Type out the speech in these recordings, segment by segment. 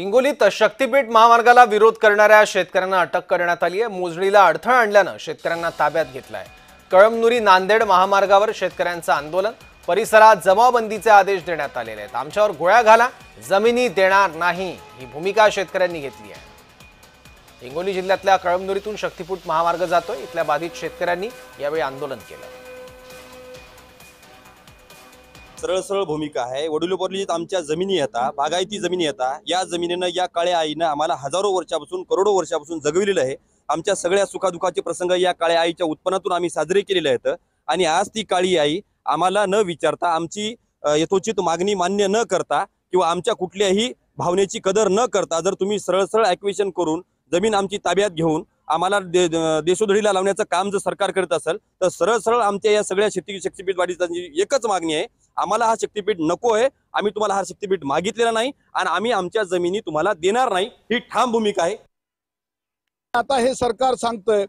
हिंगोलीत शक्तीपीठ महामार्गाला विरोध करणाऱ्या शेतकऱ्यांना अटक करण्यात आली आहे। मोजणीला अडथळा आणल्याने शेतकऱ्यांना ताब्यात घेतलाय। कळमनुरी नांदेड महामार्गावर शेतकऱ्यांचं आंदोलन, परिसरात जमावबंदीचे आदेश देण्यात आलेले आहेत। आमच्यावर गोळ्या घाला, जमिनी देणार नाही, ही भूमिका शेतकऱ्यांनी घेतली आहे। हिंगोली जिल्ह्यातल्या कळमनुरीतून शक्तीपीठ महामार्ग जातोय। इथल्या बाधित शेतकऱ्यांनी यावेळी आंदोलन केलं। सरळ सरळ भूमिका आहे। वडिलोपार्जित आमच्या जमिनी येतात, बागायती जमिनी येतात। या जमिनीनं या काळ्या आईनं आम्हाला हजारो वर्षापासून, करोडो वर्षापासून जगविलेलं आहे। आमच्या सगळ्या सुखादुखाचे प्रसंग या काळ्या आईच्या उत्पन्नातून आम्ही साजरे केलेले आहेत। आणि आज ती काळी आई आम्हाला न विचारता, आमची यथोचित मागणी मान्य न करता किंवा आमच्या कुठल्याही भावनेची कदर न करता, जर तुम्ही सरळ सरळ ॲक्विशन करून जमीन आमची ताब्यात घेऊन आम्हाला देशोधडीला लावण्याचं काम जर सरकार करत असेल, तर सरळ सरळ आमच्या या सगळ्या शक्तीपीठ वाढीची एकच मागणी आहे, आम्हाला हा शक्तीपीठ नको आहे। आम्ही तुम्हाला हा शक्तीपीठ मागितलेला नाही आणि आम्ही आमच्या जमिनी तुम्हाला देणार नाही, ही ठाम भूमिका आहे। आता हे सरकार सांगतंय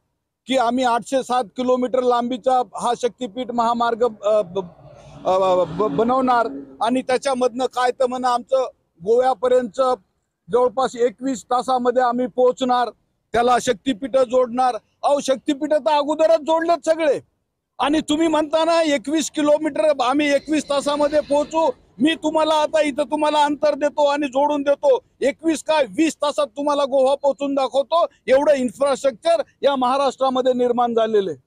की आम्ही 807 किलोमीटर लांबीचा हा शक्तीपीठ महामार्ग बनवणार आणि त्याच्यामधनं काय तर म्हणा आमचं गोव्यापर्यंत जवळपास 21 तासामध्ये आम्ही पोहोचणार, त्याला शक्तीपीठ जोडणार। अहो शक्तीपीठ तर अगोदरच जोडलेत सगळे आणि तुम्ही म्हणता ना 21 किलोमीटर आम्ही 21 तासामध्ये पोहोचू। मी तुम्हाला आता इथं तुम्हाला अंतर देतो आणि जोडून देतो, 21 काय 20 तासात तुम्हाला गोवा पोहोचून दाखवतो। एवढं इन्फ्रास्ट्रक्चर या महाराष्ट्रामध्ये निर्माण झालेलं आहे।